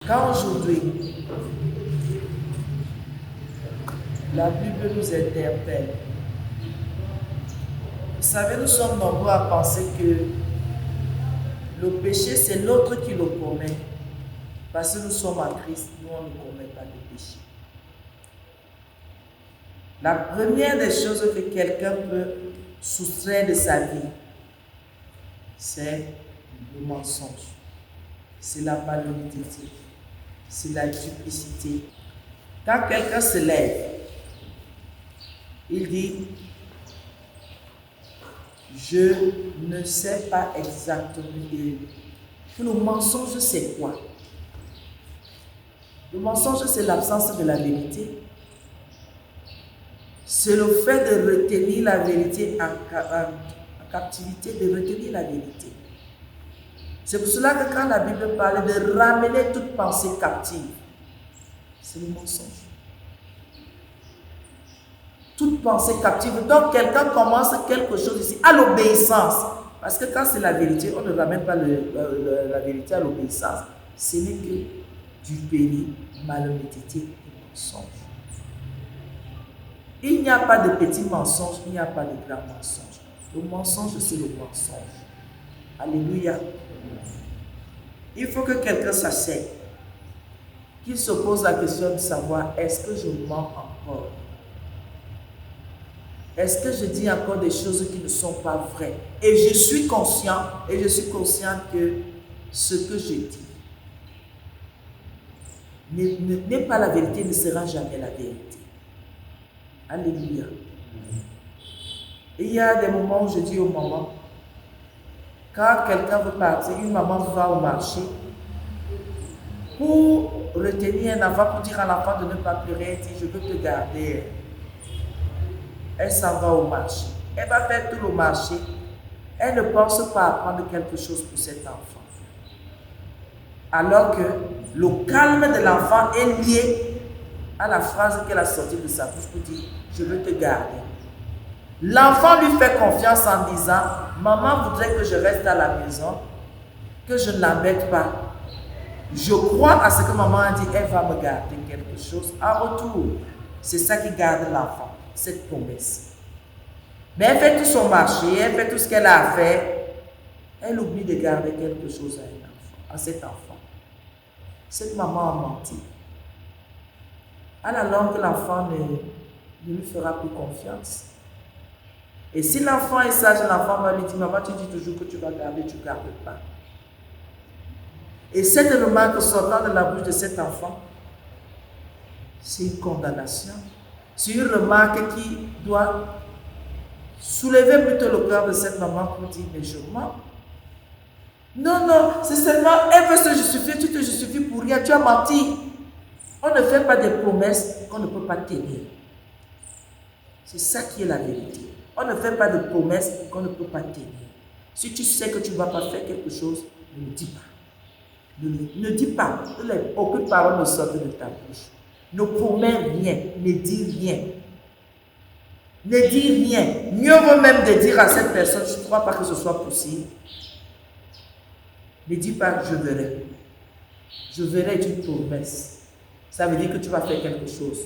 Quand aujourd'hui, la Bible nous interpelle, vous savez, nous sommes nombreux à penser que le péché, c'est l'autre qui le commet. Parce que nous sommes en Christ, nous, on ne commet pas de péché. La première des choses que quelqu'un peut soustraire de sa vie, c'est le mensonge, c'est la malhonnêteté, c'est la duplicité. Quand quelqu'un se lève, il dit, je ne sais pas exactement. Le mensonge, c'est quoi? Le mensonge, c'est l'absence de la vérité. C'est le fait de retenir la vérité en captivité, de retenir la vérité. C'est pour cela que quand la Bible parle de ramener toute pensée captive, c'est le mensonge. Toute pensée captive. Donc quelqu'un commence quelque chose ici, à l'obéissance. Parce que quand c'est la vérité, on ne ramène pas la vérité à l'obéissance. Ce n'est que du péché, malhonnêteté et mensonge. Il n'y a pas de petits mensonges, il n'y a pas de grands mensonges. Le mensonge, c'est le mensonge. Alléluia. Il faut que quelqu'un s'asseye, qu'il se pose la question de savoir, est-ce que je mens encore? Est-ce que je dis encore des choses qui ne sont pas vraies? Et je suis conscient, que ce que je dis n'est pas la vérité, ne sera jamais la vérité. Alléluia. Il y a des moments où je dis aux mamans, quand quelqu'un veut partir, une maman va au marché pour retenir un enfant, pour dire à l'enfant de ne pas pleurer, elle dit, je veux te garder. Elle s'en va au marché. Elle va faire tout le marché. Elle ne pense pas à prendre quelque chose pour cet enfant. Alors que le calme de l'enfant est lié à la phrase qu'elle a sortie de sa bouche pour dire, je veux te garder. L'enfant lui fait confiance en disant, maman voudrait que je reste à la maison, que je ne l'embête pas. Je crois à ce que maman a dit, elle va me garder quelque chose en retour. C'est ça qui garde l'enfant, cette promesse. Mais elle fait tout son marché, elle fait tout ce qu'elle a à faire. Elle oublie de garder quelque chose à cet enfant. Cette maman a menti. À la longue, l'enfant ne lui fera plus confiance. Et si l'enfant est sage, l'enfant va lui dire, maman, tu dis toujours que tu vas garder, tu ne gardes pas. Et cette remarque sortant de la bouche de cet enfant, c'est une condamnation. C'est une remarque qui doit soulever plutôt le cœur de cette maman pour dire, mais je mens. Non, c'est seulement, elle veut se justifier, tu te justifies pour rien, tu as menti. On ne fait pas des promesses qu'on ne peut pas tenir. C'est ça qui est la vérité. On ne fait pas de promesses qu'on ne peut pas tenir. Si tu sais que tu ne vas pas faire quelque chose, ne le dis pas. Ne dis pas. Aucune parole ne sort de ta bouche. Ne promets rien. Ne dis rien. Ne dis rien. Mieux vaut même de dire à cette personne, je ne crois pas que ce soit possible. Ne dis pas, je verrai. Je verrai est une promesse. Ça veut dire que tu vas faire quelque chose.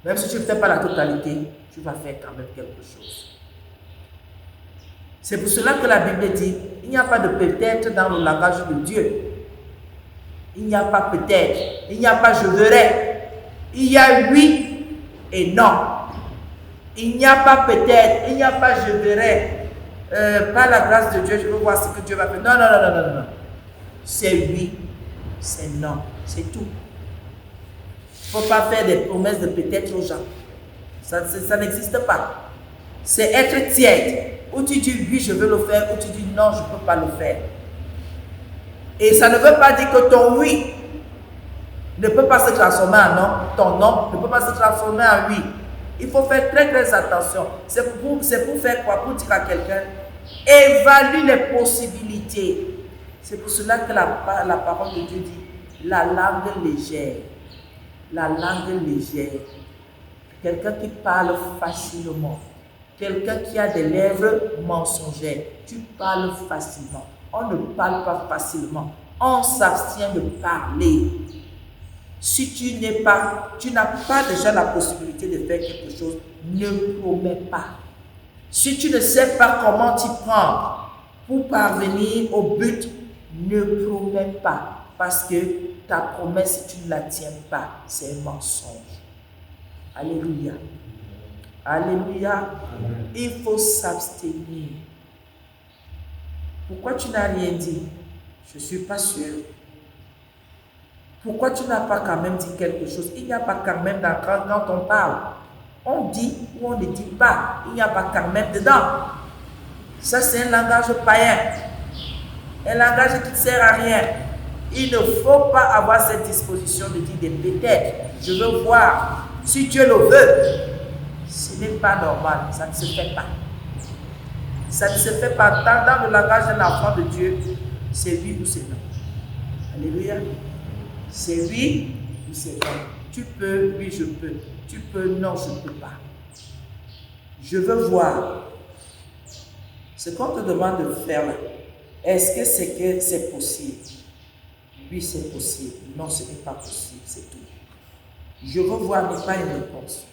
Même si tu ne fais pas la totalité, tu vas faire quand même quelque chose. C'est pour cela que la Bible dit, il n'y a pas de peut-être dans le langage de Dieu. Il n'y a pas peut-être, il n'y a pas je verrai. Il y a oui et non. Il n'y a pas peut-être, il n'y a pas je verrai. Par la grâce de Dieu, je veux voir ce que Dieu va faire. Non. C'est oui, c'est non, c'est tout. Il ne faut pas faire des promesses de peut-être aux gens. Ça n'existe pas. C'est être tiède. Ou tu dis oui, je veux le faire, ou tu dis non, je ne peux pas le faire. Et ça ne veut pas dire que ton oui ne peut pas se transformer en non, ton non ne peut pas se transformer en oui. Il faut faire très très attention. C'est pour faire quoi? Pour dire à quelqu'un, évalue les possibilités. C'est pour cela que la parole de Dieu dit, la langue légère. La langue légère. Quelqu'un qui parle facilement. Quelqu'un qui a des lèvres mensongères. Tu parles facilement. On ne parle pas facilement. On s'abstient de parler. Si tu n'as pas déjà la possibilité de faire quelque chose, ne promets pas. Si tu ne sais pas comment t'y prendre pour parvenir au but, ne promets pas. Parce que ta promesse, si tu ne la tiens pas, c'est un mensonge. Alléluia. Alléluia. Il faut s'abstenir. Pourquoi tu n'as rien dit? Je ne suis pas sûr. Pourquoi tu n'as pas quand même dit quelque chose? Il n'y a pas quand même quand on parle. On dit ou on ne dit pas. Il n'y a pas quand même dedans. Ça, c'est un langage païen. Un langage qui ne sert à rien. Il ne faut pas avoir cette disposition de dire peut-être, je veux voir. Si Dieu le veut, ce n'est pas normal. Ça ne se fait pas. Ça ne se fait pas. Dans le langage d'un enfant de Dieu, c'est oui ou c'est non. Alléluia. C'est oui ou c'est non. Tu peux, oui, je peux. Tu peux, non, je ne peux pas. Je veux voir. Ce qu'on te demande de faire là, est-ce que c'est possible? Oui, c'est possible. Non, ce n'est pas possible, c'est tout. Je veux voir n'est pas une réponse.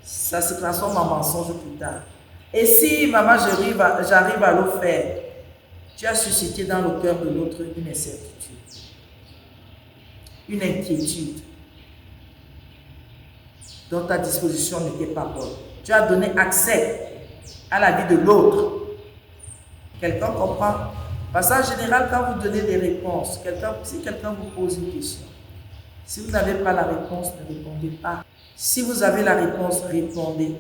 Ça se transforme en mensonge plus tard. Et si, maman, j'arrive à le faire, tu as suscité dans le cœur de l'autre une incertitude, une inquiétude dont ta disposition n'était pas bonne. Tu as donné accès à la vie de l'autre. Quelqu'un comprend? Parce qu'en général, quand vous donnez des réponses, si quelqu'un vous pose une question, si vous n'avez pas la réponse, ne répondez pas. Si vous avez la réponse, répondez.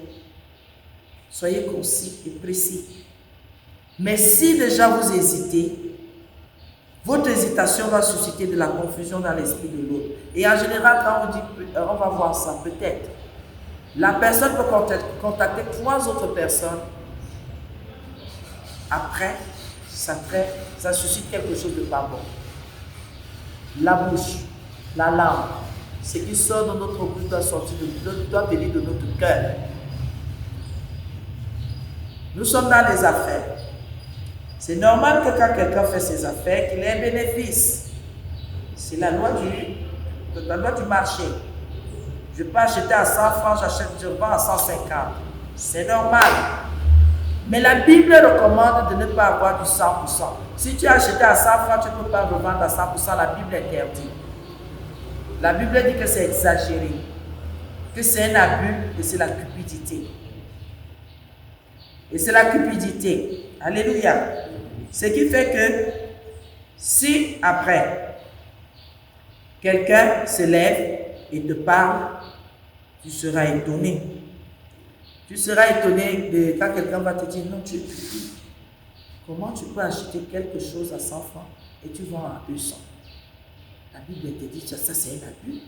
Soyez concis et précis. Mais si déjà vous hésitez, votre hésitation va susciter de la confusion dans l'esprit de l'autre. Et en général, quand on dit, on va voir ça, peut-être, la personne peut contacter 3 autres personnes. Après, ça suscite quelque chose de pas bon. La bouche, la langue, ce qui sort de notre bouche doit venir de notre cœur. Nous sommes dans les affaires. C'est normal que quand quelqu'un fait ses affaires, qu'il ait un bénéfice. C'est la loi du marché. Je peux acheter à 100 francs, je vends à 150. C'est normal. Mais la Bible recommande de ne pas avoir du 100%. Si tu as acheté à 100 francs, tu ne peux pas revendre à 100%. La Bible interdit. La Bible dit que c'est exagéré, que c'est un abus et c'est la cupidité. Et c'est la cupidité. Alléluia. Ce qui fait que si après, quelqu'un se lève et te parle, tu seras étonné. Tu seras étonné de quand quelqu'un va te dire, non, tu es cupide. Comment tu peux acheter quelque chose à 100 francs et tu vends à 200? La Bible te dit que ça c'est un abus.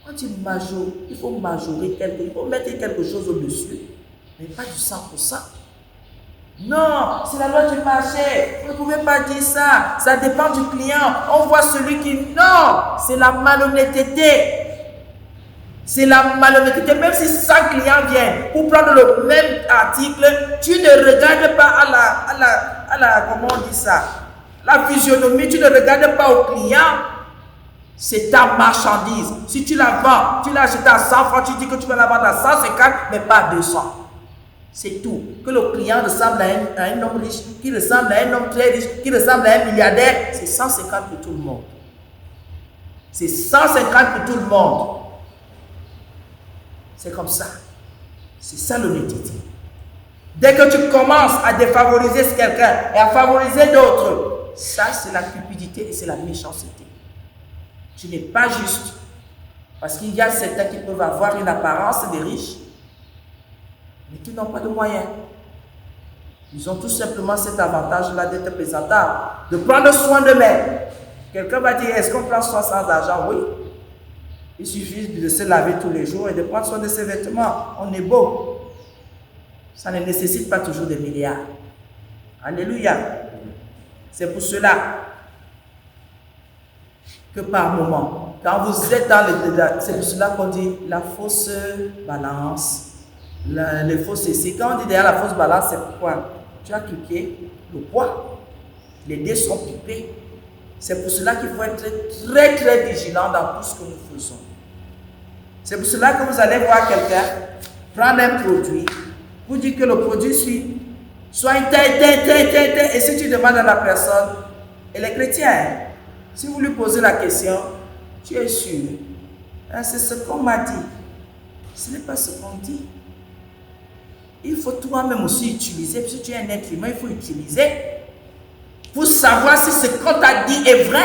Quand il faut majorer il faut mettre quelque chose au-dessus, mais pas du 100%. Non, c'est la loi du marché. Vous ne pouvez pas dire ça. Ça dépend du client. On voit celui qui... Non, c'est la malhonnêteté. C'est la malhonnêteté. Même si 100 clients viennent pour prendre le même article, tu ne regardes pas à la comment on dit ça, la physionomie, tu ne regardes pas au client. C'est ta marchandise. Si tu la vends, tu l'as achetée à 100 francs, tu dis que tu vas la vendre à 150, mais pas à 200. C'est tout. Que le client ressemble à un homme riche, qui ressemble à un homme très riche, qui ressemble à un milliardaire, c'est 150 pour tout le monde. C'est 150 pour tout le monde. C'est comme ça. C'est ça l'honnêteté. Dès que tu commences à défavoriser quelqu'un et à favoriser d'autres, ça c'est la cupidité et c'est la méchanceté. Tu n'es pas juste. Parce qu'il y a certains qui peuvent avoir une apparence de riches, mais qui n'ont pas de moyens. Ils ont tout simplement cet avantage-là d'être présentables, de prendre soin d'eux-mêmes. Quelqu'un va dire, est-ce qu'on prend soin sans argent? Oui. Il suffit de se laver tous les jours et de prendre soin de ses vêtements. On est beau. Ça ne nécessite pas toujours des milliards. Alléluia. C'est pour cela que par moment, quand vous êtes dans le débat, c'est pour cela qu'on dit la fausse balance, les fausses essais. Quand on dit derrière la fausse balance, c'est pourquoi tu as cliqué le poids. Les dés sont pipés. C'est pour cela qu'il faut être très très vigilant dans tout ce que nous faisons. C'est pour cela que vous allez voir quelqu'un prendre un produit, vous dire que le produit suit soit tel, et si tu demandes à la personne, elle est chrétienne, si vous lui posez la question, tu es sûr, c'est ce qu'on m'a dit, ce n'est pas ce qu'on dit. Il faut toi-même aussi utiliser, puisque tu es un être humain, il faut utiliser pour savoir si ce qu'on t'a dit est vrai.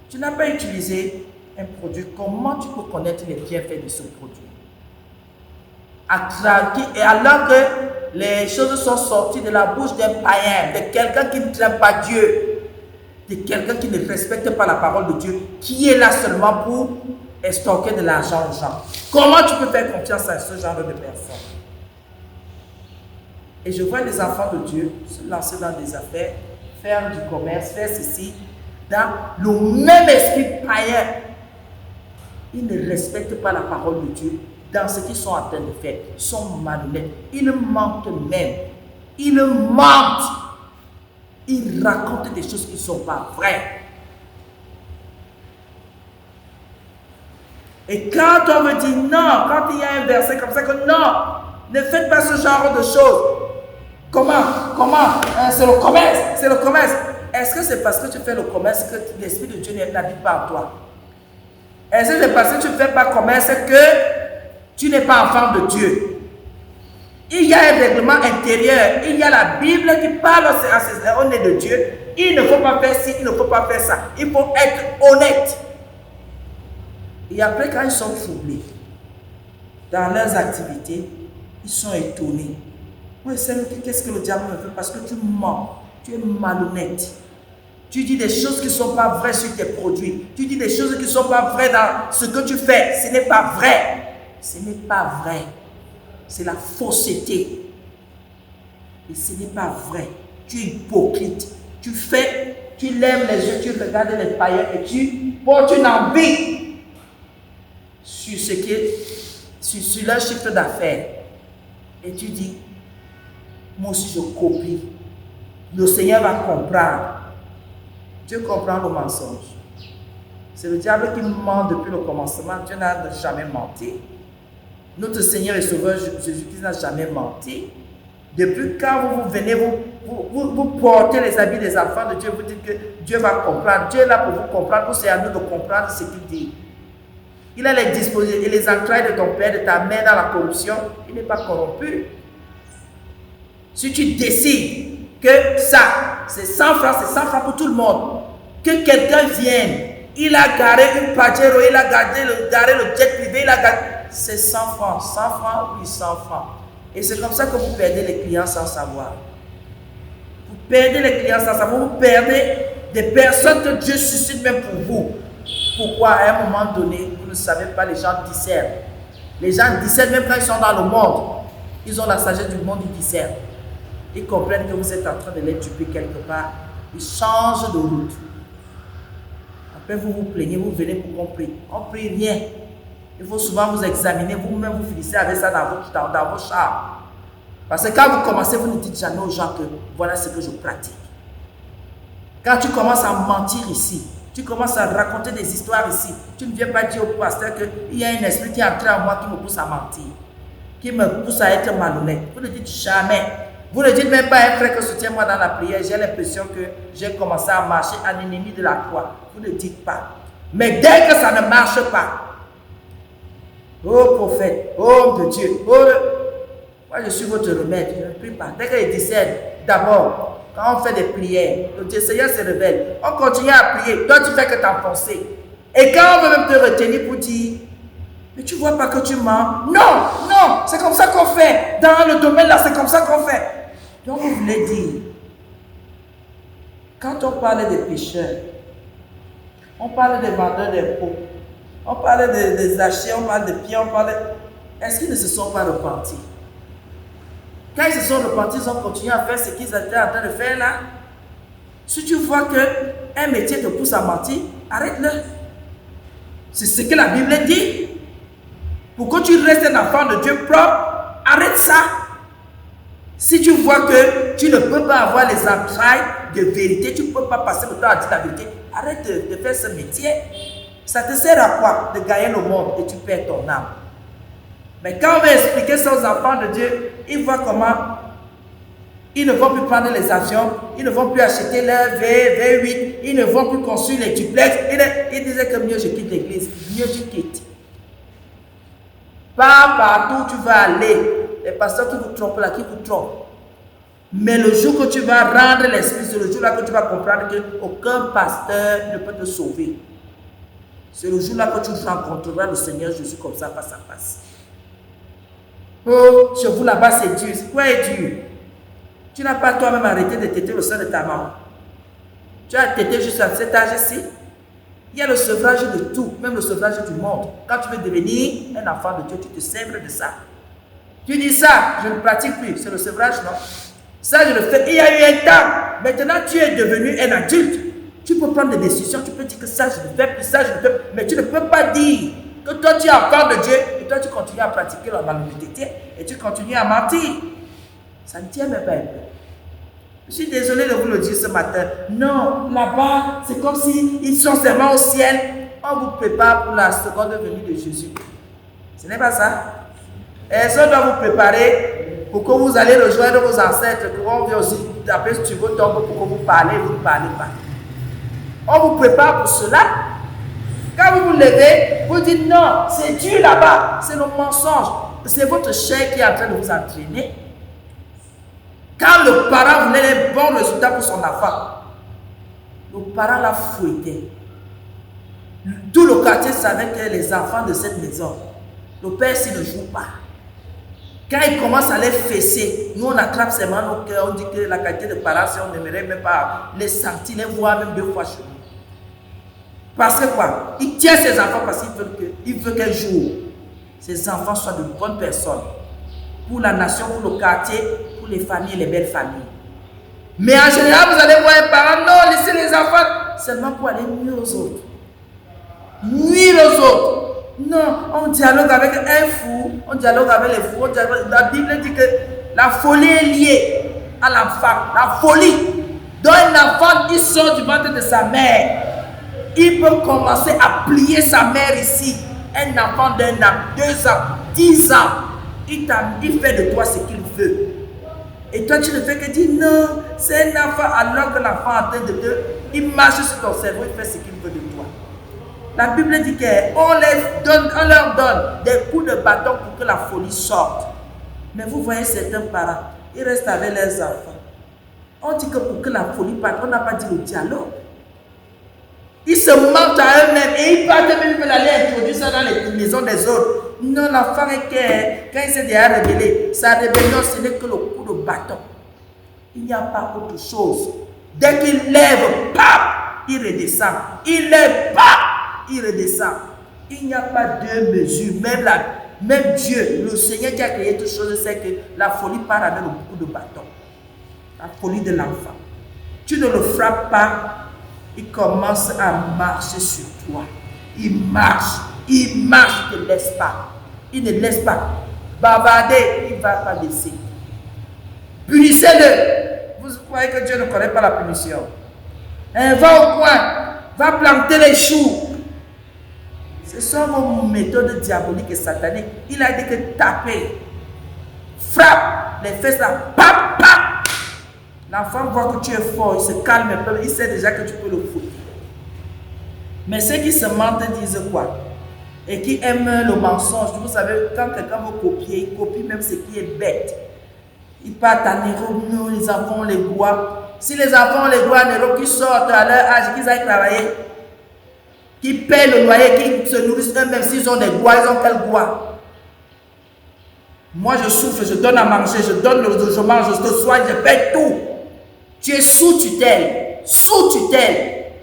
Tu n'as pas utilisé un produit, comment tu peux connaître les bienfaits de ce produit? Et alors que les choses sont sorties de la bouche d'un païen, de quelqu'un qui ne craint pas Dieu, de quelqu'un qui ne respecte pas la parole de Dieu, qui est là seulement pour estorquer de l'argent aux gens. Comment tu peux faire confiance à ce genre de personnes? Et je vois les enfants de Dieu se lancer dans des affaires, faire du commerce, faire ceci, dans le même esprit païen. Ils ne respectent pas la parole de Dieu dans ce qu'ils sont en train de faire. Ils sont malhonnêtes. Ils mentent même. Ils mentent. Ils racontent des choses qui ne sont pas vraies. Et quand on me dit non, quand il y a un verset comme ça, que non, ne faites pas ce genre de choses. Comment? C'est le commerce. C'est le commerce. Est-ce que c'est parce que tu fais le commerce que l'Esprit de Dieu n'habite pas en toi? Est-ce que c'est parce que tu ne fais pas commerce que tu n'es pas enfant de Dieu? Il y a un règlement intérieur. Il y a la Bible qui parle au nez de Dieu. Il ne faut pas faire ci, il ne faut pas faire ça. Il faut être honnête. Et après, quand ils sont troublés dans leurs activités, ils sont étonnés. Oui, qu'est-ce que le diable me fait? Parce que tu mens, tu es malhonnête. Tu dis des choses qui ne sont pas vraies sur tes produits. Tu dis des choses qui ne sont pas vraies dans ce que tu fais. Ce n'est pas vrai. Ce n'est pas vrai. C'est la fausseté. Et ce n'est pas vrai. Tu es hypocrite. Tu fais, tu lèves les yeux, tu regardes les païens et tu portes une envie sur leur chiffre d'affaires. Et tu dis, moi aussi je copie. Le Seigneur va comprendre. Dieu comprend le mensonge. C'est le diable qui ment depuis le commencement. Dieu n'a jamais menti. Notre Seigneur et Sauveur Jésus-Christ n'a jamais menti. Depuis quand vous venez, vous portez les habits des enfants de Dieu, vous dites que Dieu va comprendre. Dieu est là pour vous comprendre, c'est à nous de comprendre ce qu'il dit. Il a les dispositions et les entrailles de ton père, de ta mère dans la corruption. Il n'est pas corrompu. Si tu décides que ça, c'est 100 francs, c'est 100 francs pour tout le monde. Que quelqu'un vienne, il a garé une Pajero, il a garé le jet privé, il a garé... C'est 100 francs, 100 francs, oui, 100 francs. Et c'est comme ça que vous perdez les clients sans savoir. Vous perdez les clients sans savoir, vous perdez des personnes que Dieu suscite même pour vous. Pourquoi à un moment donné, vous ne savez pas, les gens discernent. Les gens discernent même quand ils sont dans le monde. Ils ont la sagesse du monde, ils discernent. Ils comprennent que vous êtes en train de les duper quelque part. Ils changent de route. Après, vous vous plaignez, vous venez pour qu'on prie. On ne prie rien. Il faut souvent vous examiner, vous-même vous finissez avec ça dans vos chars. Parce que quand vous commencez, vous ne dites jamais aux gens que voilà ce que je pratique. Quand tu commences à mentir ici, tu commences à raconter des histoires ici, tu ne viens pas dire au pasteur qu'il y a un esprit qui est entré en moi qui me pousse à mentir, qui me pousse à être malhonnête. Vous ne dites jamais. Vous ne dites même pas à un frère que soutient-moi dans la prière, j'ai l'impression que j'ai commencé à marcher en ennemi de la croix. Vous ne dites pas. Mais dès que ça ne marche pas, oh prophète, oh de Dieu, oh, moi je suis votre remède, je ne prie pas. Dès qu'il décède, d'abord, quand on fait des prières, le Seigneur se révèle, on continue à prier, toi tu fais que t'enfoncer. Et quand on veut même te retenir pour dire, mais tu vois pas que tu mens? Non, c'est comme ça qu'on fait. Dans le domaine là, c'est comme ça qu'on fait. Donc vous voulez dire, quand on parle des pécheurs, on parle des vendeurs d'impôts, on parle des achats, on parle des pieds, on parle... Est-ce qu'ils ne se sont pas repentis? Quand ils se sont repentis, ils ont continué à faire ce qu'ils étaient en train de faire là. Si tu vois qu'un métier te pousse à mentir, arrête-le. C'est ce que la Bible dit. Pour que tu restes un enfant de Dieu propre, arrête ça. Si tu vois que tu ne peux pas avoir les entrailles de vérité, tu ne peux pas passer le temps à dire la vérité, arrête de faire ce métier. Ça te sert à quoi de gagner le monde et tu perds ton âme? Mais quand on va expliquer ça aux enfants de Dieu, ils voient comment ils ne vont plus prendre les avions, ils ne vont plus acheter leur V8, ils ne vont plus construire les duplex. Ils disaient que mieux je quitte l'église, mieux tu quittes. Pas partout où tu vas aller. Les pasteurs qui vous trompent là, qui vous trompent. Mais le jour que tu vas rendre l'esprit, c'est le jour là que tu vas comprendre qu'aucun pasteur ne peut te sauver. C'est le jour là que tu rencontreras le Seigneur Jésus comme ça, face à face. Oh, chez vous là-bas c'est dur. Quoi est dur? Tu n'as pas toi-même arrêté de téter le sein de ta maman. Tu as tété jusqu'à cet âge-ci. Il y a le sevrage de tout, même le sevrage du monde. Quand tu veux devenir un enfant de Dieu, tu te sèvres de ça. Tu dis ça, je ne pratique plus, c'est le sevrage, non? Ça, je le fais. Il y a eu un temps. Maintenant, tu es devenu un adulte. Tu peux prendre des décisions, tu peux dire que ça, je ne fais plus, ça, je ne fais plus. Mais tu ne peux pas dire que toi, tu es enfant de Dieu et toi, tu continues à pratiquer la malhonnêteté et tu continues à mentir. Ça ne tient même pas un peu. Je suis désolé de vous le dire ce matin. Non, là-bas, c'est comme s'ils sont seulement au ciel. On vous prépare pour la seconde venue de Jésus. Ce n'est pas ça. Et ça doit vous préparer pour que vous allez rejoindre vos ancêtres, que on vient aussi taper sur vos tombes pour que vous parlez, vous ne parlez pas. On vous prépare pour cela. Quand vous vous levez, vous dites non, c'est Dieu là-bas, c'est le mensonge. C'est votre chair qui est en train de vous entraîner. Quand le parent voulait un bon résultat pour son enfant, le parent l'a fouetté. Tout le quartier savait que les enfants de cette maison, le père s'il ne joue pas. Quand il commence à les fesser, nous on attrape ses mains au cœur, on dit que la qualité de parents, si on n'aimerait même pas les sentir, les voir même 2 fois chez nous. Parce que quoi? Il tient ses enfants parce qu'il veut qu'un jour, ses enfants soient de bonnes personnes. Pour la nation, pour le quartier, pour les familles, les belles familles. Mais en général, vous allez voir un parent, non, laissez les enfants, seulement pour aller nuire aux autres. Nuire aux autres. Non, on dialogue avec un fou, on dialogue avec les fous. La Bible dit que la folie est liée à l'enfant. La folie. Donc un enfant qui sort du ventre de sa mère, il peut commencer à plier sa mère ici. Un enfant d'1 an, 2 ans, 10 ans, il fait de toi ce qu'il veut. Et toi, tu ne fais que dire non, c'est un enfant, alors que l'enfant est en train de te. Il marche sur ton cerveau, il fait ce qu'il veut de toi. La Bible dit qu'on leur donne des coups de bâton pour que la folie sorte. Mais vous voyez certains parents, ils restent avec leurs enfants. On dit que pour que la folie parte, on n'a pas dit le dialogue. Ils se mentent à eux-mêmes et ils partent même, ils veulent aller introduire ça dans les maisons des autres. Non, l'enfant est clair. Quand il s'est déjà révélé, sa rébellion, ce n'est que le coup de bâton. Il n'y a pas autre chose. Dès qu'il lève, paf, il redescend. Il lève, paf, il redescend. Il n'y a pas de mesure. Même Dieu, le Seigneur qui a créé toutes choses, sait que la folie part avec le coup de bâton. La folie de l'enfant. Tu ne le frappes pas. Il commence à marcher sur toi. Il marche, il ne te laisse pas. Il ne laisse pas. Bavarder, il ne va pas laisser. Punissez-le. Vous croyez que Dieu ne connaît pas la punition? Va au coin, va planter les choux. Ce sont vos méthodes diaboliques et sataniques. Il a dit que taper, frappe les fesses là, pap, pap. L'enfant voit que tu es fort, il se calme un peu, il sait déjà que tu peux le foutre. Mais ceux qui se mentent disent quoi? Et qui aiment le mensonge, vous savez, quand quelqu'un veut copier, il copie même ce qui est bête. Ils partent à Nairobi, nous, les enfants ont les doigts. Si les enfants ont les doigts à Nairobi, qui sortent à leur âge, qu'ils aillent travailler, qui paient le loyer, qui se nourrissent eux-mêmes, s'ils ont des doigts, ils ont quel doigt? Moi, je souffre, je donne à manger, je mange, je te soigne, je paie tout. Tu es sous tutelle.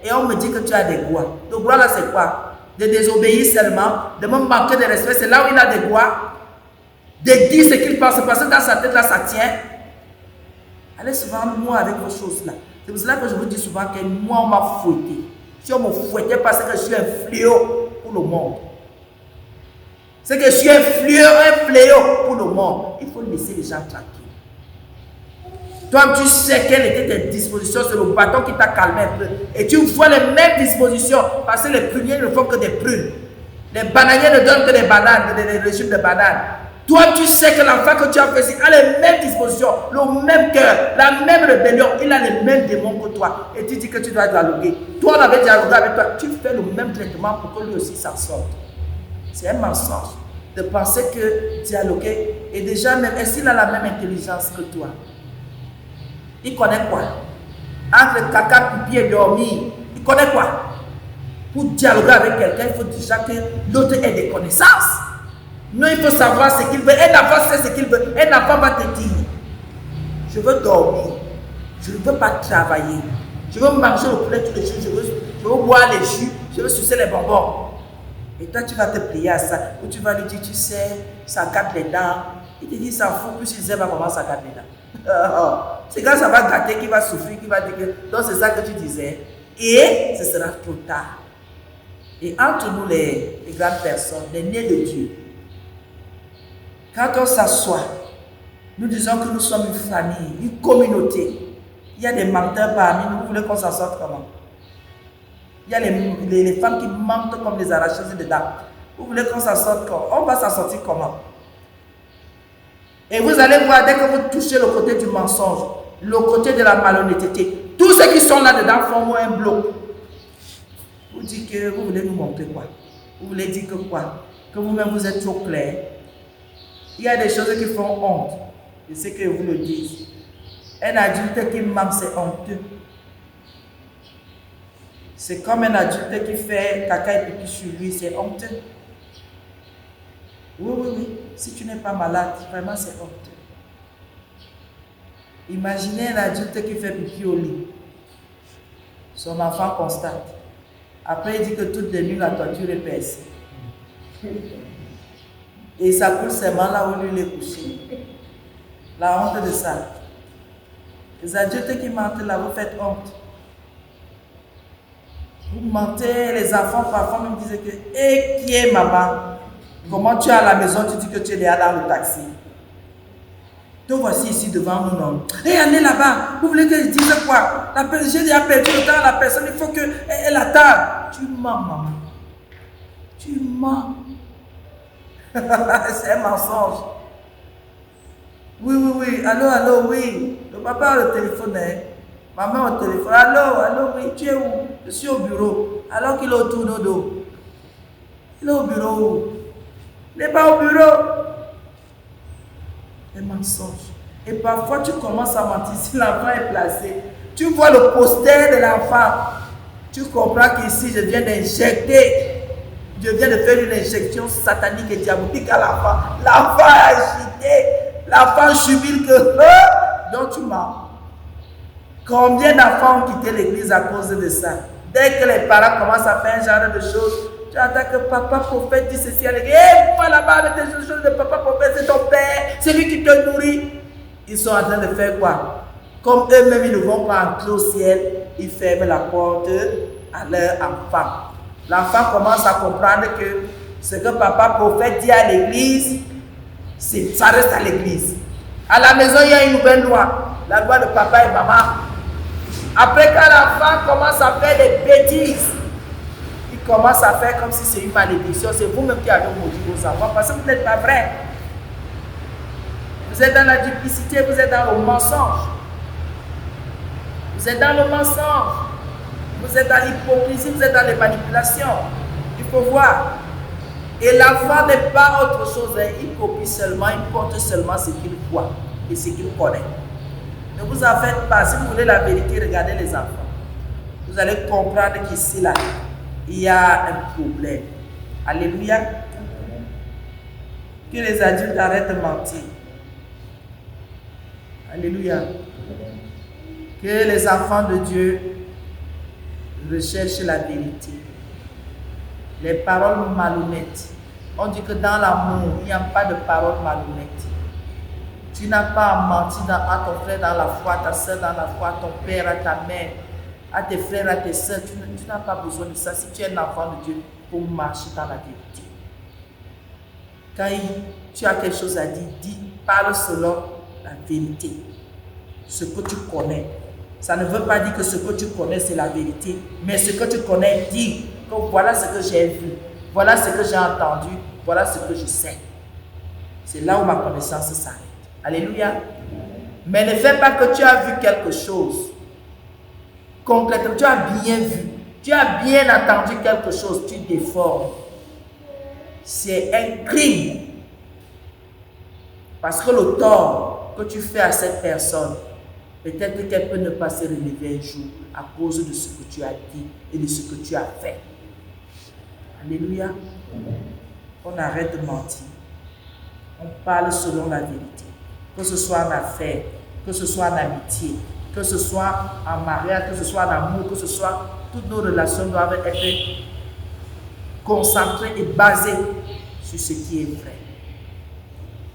Et on me dit que tu as des doigts. Le droit là, c'est quoi? De désobéir seulement, de me manquer de respect. C'est là où il a des doigts. De dire ce qu'il pense, parce que dans sa tête là, ça tient. Allez souvent, moi, avec vos choses là. C'est pour cela que je vous dis souvent que moi, on m'a fouetté. Si on me fouettait parce que je suis un fléau pour le monde. C'est que je suis un fléau pour le monde. Il faut laisser les gens tranquilles. Toi, tu sais quelles étaient tes dispositions, c'est le bâton qui t'a calmé un peu. Et tu vois les mêmes dispositions, parce que les pruniers ne font que des prunes. Les bananiers ne donnent que des bananes, des régimes de bananes. Toi, tu sais que l'enfant que tu as fait a les mêmes dispositions, le même cœur, la même rébellion, il a les mêmes démons que toi. Et tu dis que tu dois dialoguer. Toi, on avait dialogué avec toi, tu fais le même traitement pour que lui aussi s'en sorte. C'est un mensonge de penser que dialoguer est déjà même, est-ce qu'il a la même intelligence que toi? Il connaît quoi? Entre caca, pipi et dormir, il connaît quoi? Pour dialoguer avec quelqu'un, il faut déjà que l'autre ait des connaissances. Non, il faut savoir ce qu'il veut. Un enfant sait ce qu'il veut. Un enfant va te dire, je veux dormir, je ne veux pas travailler, je veux manger le poulet tous les jours, je veux boire les jus, je veux sucer les bonbons. Et toi, tu vas te plier à ça. Ou tu vas lui dire, tu sais, ça gâte les dents. Il te dit, ça fout, plus il sait pas comment ça gâte les dents. C'est quand ça va gâter qu'il va souffrir, qu'il va dire que, donc c'est ça que tu disais. Et ce sera trop tard. Et entre nous, les grandes personnes, les nés de Dieu, quand on s'assoit, nous disons que nous sommes une famille, une communauté. Il y a des menteurs parmi nous, vous voulez qu'on s'en sorte comment? Il y a les femmes qui mentent comme des arracheuses de dents. Vous voulez qu'on s'en sorte comment? On va s'en sortir comment? Et vous allez voir, dès que vous touchez le côté du mensonge, le côté de la malhonnêteté, tous ceux qui sont là-dedans font un bloc. Vous dites que vous voulez nous montrer quoi? Vous voulez dire que quoi? Que vous-même vous êtes trop clair. Il y a des choses qui font honte. Je sais que vous le dites. Un adulte qui ment, c'est honteux. C'est comme un adulte qui fait caca et pipi sur lui, c'est honteux. Oui. Si tu n'es pas malade, vraiment c'est honteux. Imaginez un adulte qui fait pipi au lit. Son enfant constate. Après, il dit que toutes les nuits, la toiture est percée. Et ça coule seulement là où lui il est couché. La honte de ça. Les adultes qui mentent là, vous faites honte. Vous mentez, les enfants parfois me disent que, et qui est maman? Comment tu es à la maison, tu dis que tu es déjà dans le taxi. Te voici ici devant nous, non? Et allez là-bas, vous voulez que je dise quoi? J'ai déjà perdu le temps à la personne, il faut qu'elle attende. Tu mens, maman. Tu mens. C'est un mensonge. Oui. Allô, oui. Le papa a le téléphone, hein? Maman au téléphone. Allô, oui, tu es où? Je suis au bureau. Alors qu'il est autour de dos. Il est au bureau où? Il n'est pas au bureau. Un mensonge. Et parfois tu commences à mentir si l'enfant est placé. Tu vois le poster de l'enfant. Tu comprends qu'ici je viens d'injecter. Je viens de faire une injection satanique et diabolique à l'enfant. L'enfant est agité. L'enfant jubile que... Donc tu mens. Combien d'enfants ont quitté l'église à cause de ça? Dès que les parents commencent à faire un genre de choses, tu attends que papa prophète dit ceci à l'église. Et moi là-bas avec des choses de papa prophète, c'est ton père, c'est lui qui te nourrit. Ils sont en train de faire quoi? Comme eux-mêmes ils ne vont pas entrer au ciel, ils ferment la porte à leur enfant. L'enfant commence à comprendre que ce que papa prophète dit à l'église, ça reste à l'église. À la maison, il y a une nouvelle loi, la loi de papa et maman. Après, quand l'enfant commence à faire des bêtises, il commence à faire comme si c'est une malédiction. C'est vous-même qui avez maudit vos enfants parce que vous n'êtes pas vrai. Vous êtes dans la duplicité, vous êtes dans le mensonge. Vous êtes dans le mensonge. Vous êtes dans l'hypocrisie, vous êtes dans les manipulations. Il faut voir. Et l'enfant n'est pas autre chose. Il copie seulement, il porte seulement ce qu'il voit et ce qu'il connaît. Ne vous en faites pas. Si vous voulez la vérité, regardez les enfants. Vous allez comprendre qu'ici, là, il y a un problème. Alléluia. Que les adultes arrêtent de mentir. Alléluia. Que les enfants de Dieu recherchent la vérité. Les paroles malhonnêtes. On dit que dans l'amour, il n'y a pas de paroles malhonnêtes. Tu n'as pas à mentir à ton frère dans la foi, à ta soeur dans la foi, à ton père, à ta mère, à tes frères, à tes soeurs. Tu n'as pas besoin de ça si tu es un enfant de Dieu pour marcher dans la vérité. Quand tu as quelque chose à dire, dis, parle selon la vérité. ce que tu connais. Ça ne veut pas dire que ce que tu connais, c'est la vérité. Mais ce que tu connais dit que voilà ce que j'ai vu, voilà ce que j'ai entendu, voilà ce que je sais. C'est là où ma connaissance s'arrête. Alléluia. Mais ne fais pas que tu as vu quelque chose. Concrètement, tu as bien vu. Tu as bien entendu quelque chose, tu déformes. C'est un crime. Parce que le tort que tu fais à cette personne, peut-être qu'elle peut ne pas se relever un jour à cause de ce que tu as dit et de ce que tu as fait. Alléluia. On arrête de mentir. On parle selon la vérité. Que ce soit en affaires, que ce soit en amitié, que ce soit en mariage, que ce soit en amour, que ce soit... Toutes nos relations doivent être concentrées et basées sur ce qui est vrai.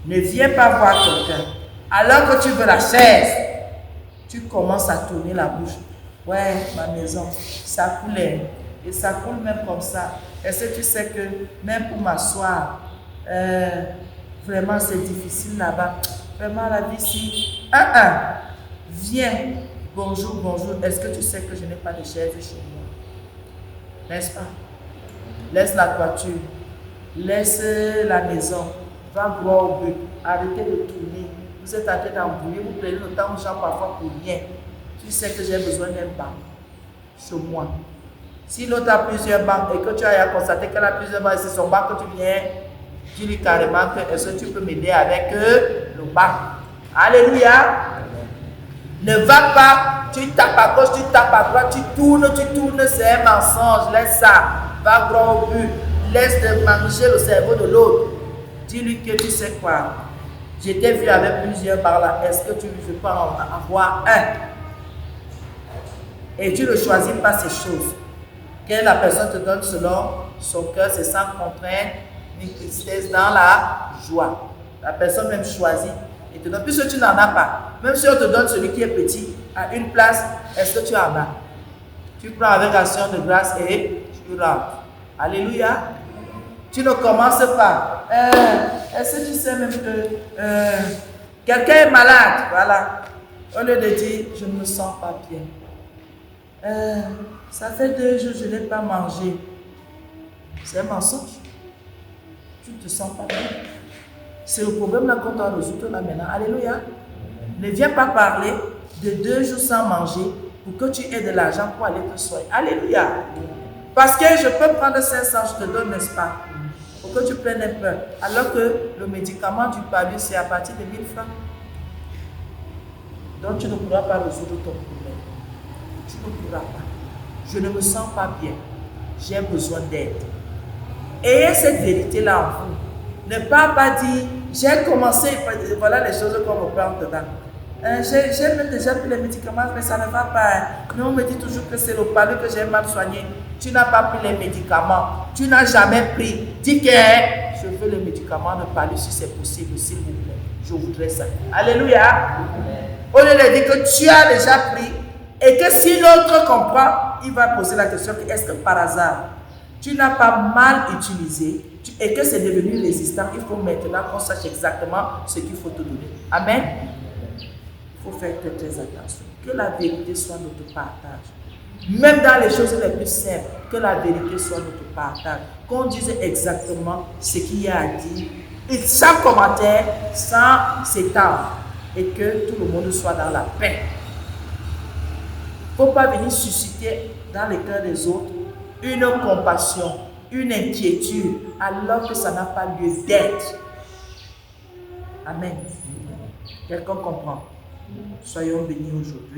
Ne viens pas voir quelqu'un. Alors que tu veux la chaise, tu commences à tourner la bouche. Ouais, ma maison, ça coulait. Et ça coule même comme ça. Est-ce que tu sais que même pour m'asseoir, vraiment c'est difficile là-bas. Vraiment la vie ici. Viens. Bonjour, bonjour. Est-ce que tu sais que je n'ai pas de chaise chez moi? N'est-ce pas? Laisse la toiture. Laisse la maison. Va droit au but. Arrêtez de tourner. Vous êtes en train d'embrouiller. Vous prenez le temps aux gens parfois pour rien. Tu sais que j'ai besoin d'un banc chez moi. Si l'autre a plusieurs bancs et que tu as constaté qu'elle a plusieurs bancs et c'est son banc que tu viens, dis-lui carrément que est-ce que tu peux m'aider avec le banc. Alléluia. Ne va pas, tu tapes à gauche, tu tapes à droite, tu tournes, c'est un mensonge. Laisse ça. Va droit au but. Laisse de manger le cerveau de l'autre. Dis-lui que tu sais quoi. J'étais vu avec plusieurs par là. Est-ce que tu veux pas en avoir un? Et tu ne choisis pas ces choses. Que la personne te donne selon son cœur, c'est sans contrainte ni tristesse, dans la joie. La personne même choisit et te donne. Puisque tu n'en as pas, même si on te donne celui qui est petit à une place, est-ce que tu en as? Tu prends avec action de grâce et tu rentres. Alléluia. Tu ne commences pas. Est-ce que tu sais même que quelqu'un est malade? Voilà. Au lieu de dire, je ne me sens pas bien. Ça fait 2 jours que je n'ai pas mangé. C'est un mensonge. Tu ne te sens pas bien. C'est le problème là qu'on doit résoudre là maintenant. Alléluia. Ne viens pas parler de 2 jours sans manger pour que tu aies de l'argent pour aller te soigner. Alléluia. Parce que je peux prendre 500, je te donne, n'est-ce pas? Pour que tu prennes un peu. Alors que le médicament du palud, c'est à partir de 1000 francs. Donc tu ne pourras pas résoudre ton problème. Tu ne pourras pas. Je ne me sens pas bien. J'ai besoin d'aide. Ayez cette vérité-là en vous. Ne pas dire, j'ai commencé, voilà les choses qu'on me prend dedans. J'ai déjà pris les médicaments, mais ça ne va pas. Mais on me dit toujours que c'est le palud que j'ai mal soigné. Tu n'as pas pris les médicaments. Tu n'as jamais pris. Dis que je veux les médicaments de palud si c'est possible, s'il vous plaît. Je voudrais ça. Alléluia. Au lieu de dire que tu as déjà pris et que si l'autre comprend, il va poser la question, est-ce que par hasard, tu n'as pas mal utilisé et que c'est devenu résistant, il faut maintenant qu'on sache exactement ce qu'il faut te donner. Amen. Il faut faire très attention. Que la vérité soit notre partage. Même dans les choses les plus simples, que la vérité soit notre partage. Qu'on dise exactement ce qu'il y a à dire, et sans commentaire, sans s'étendre, et que tout le monde soit dans la paix. Il ne faut pas venir susciter dans les cœurs des autres une compassion, une inquiétude, alors que ça n'a pas lieu d'être. Amen. Quelqu'un comprend? Soyons bénis aujourd'hui.